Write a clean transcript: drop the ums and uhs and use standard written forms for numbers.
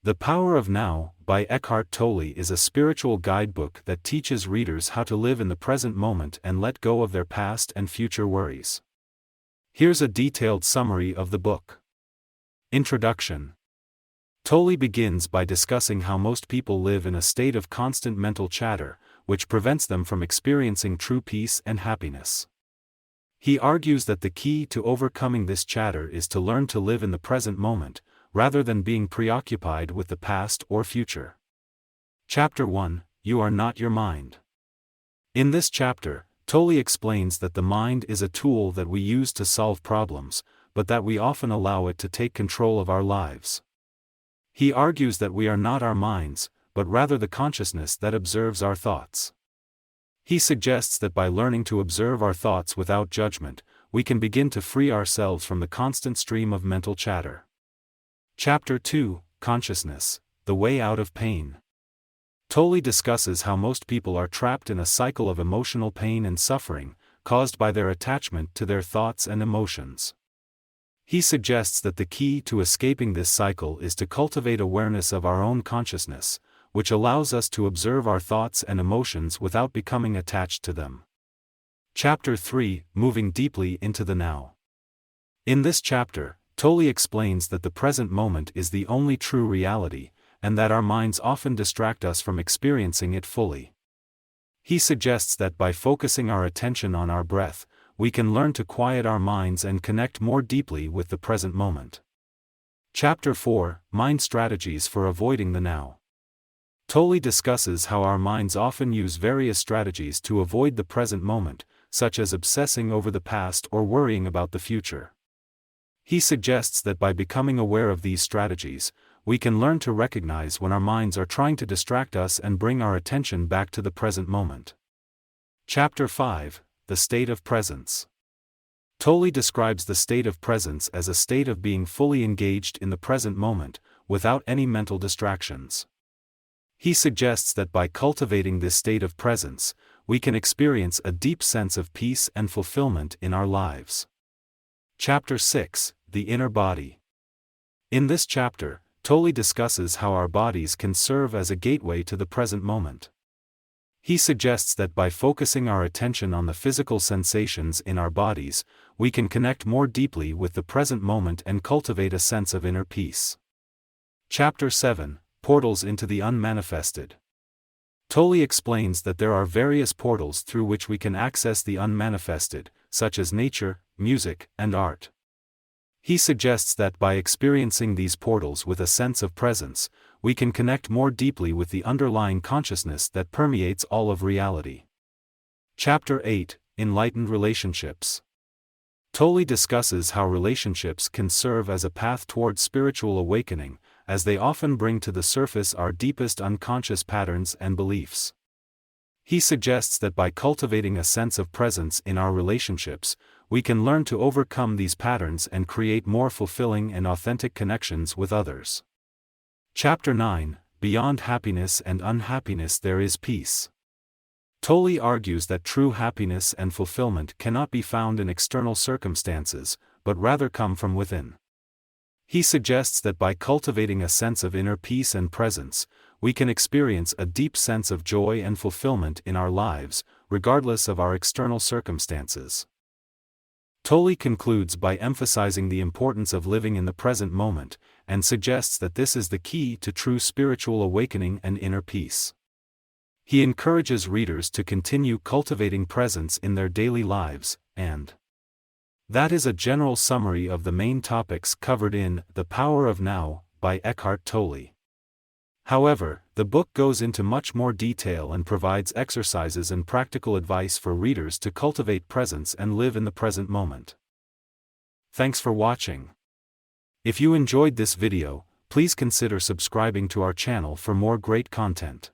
The Power of Now, by Eckhart Tolle, is a spiritual guidebook that teaches readers how to live in the present moment and let go of their past and future worries. Here's a detailed summary of the book. Introduction. Tolle begins by discussing how most people live in a state of constant mental chatter, which prevents them from experiencing true peace and happiness. He argues that the key to overcoming this chatter is to learn to live in the present moment, rather than being preoccupied with the past or future. Chapter 1: You Are Not Your Mind. In this chapter, Tolle explains that the mind is a tool that we use to solve problems, but that we often allow it to take control of our lives. He argues that we are not our minds, but rather the consciousness that observes our thoughts. He suggests that by learning to observe our thoughts without judgment, we can begin to free ourselves from the constant stream of mental chatter. Chapter 2: Consciousness, the Way Out of Pain. Tolle discusses how most people are trapped in a cycle of emotional pain and suffering, caused by their attachment to their thoughts and emotions. He suggests that the key to escaping this cycle is to cultivate awareness of our own consciousness, which allows us to observe our thoughts and emotions without becoming attached to them. Chapter 3: Moving Deeply into the Now. In this chapter, Tolle explains that the present moment is the only true reality, and that our minds often distract us from experiencing it fully. He suggests that by focusing our attention on our breath, we can learn to quiet our minds and connect more deeply with the present moment. Chapter 4: Mind Strategies for Avoiding the Now. Tolle discusses how our minds often use various strategies to avoid the present moment, such as obsessing over the past or worrying about the future. He suggests that by becoming aware of these strategies, we can learn to recognize when our minds are trying to distract us and bring our attention back to the present moment. Chapter 5: The State of Presence. Tolle describes the state of presence as a state of being fully engaged in the present moment, without any mental distractions. He suggests that by cultivating this state of presence, we can experience a deep sense of peace and fulfillment in our lives. Chapter 6: The Inner Body. In this chapter, Tolle discusses how our bodies can serve as a gateway to the present moment. He suggests that by focusing our attention on the physical sensations in our bodies, we can connect more deeply with the present moment and cultivate a sense of inner peace. Chapter 7: Portals into the Unmanifested. Tolle explains that there are various portals through which we can access the unmanifested, such as nature, music, and art. He suggests that by experiencing these portals with a sense of presence, we can connect more deeply with the underlying consciousness that permeates all of reality. Chapter 8: Enlightened Relationships. Tolle discusses how relationships can serve as a path toward spiritual awakening, as they often bring to the surface our deepest unconscious patterns and beliefs. He suggests that by cultivating a sense of presence in our relationships, we can learn to overcome these patterns and create more fulfilling and authentic connections with others. Chapter 9: Beyond Happiness and Unhappiness There is Peace. Tolle argues that true happiness and fulfillment cannot be found in external circumstances, but rather come from within. He suggests that by cultivating a sense of inner peace and presence, we can experience a deep sense of joy and fulfillment in our lives, regardless of our external circumstances. Tolle concludes by emphasizing the importance of living in the present moment, and suggests that this is the key to true spiritual awakening and inner peace. He encourages readers to continue cultivating presence in their daily lives, and that is a general summary of the main topics covered in The Power of Now, by Eckhart Tolle. However, the book goes into much more detail and provides exercises and practical advice for readers to cultivate presence and live in the present moment. Thanks for watching. If you enjoyed this video, please consider subscribing to our channel for more great content.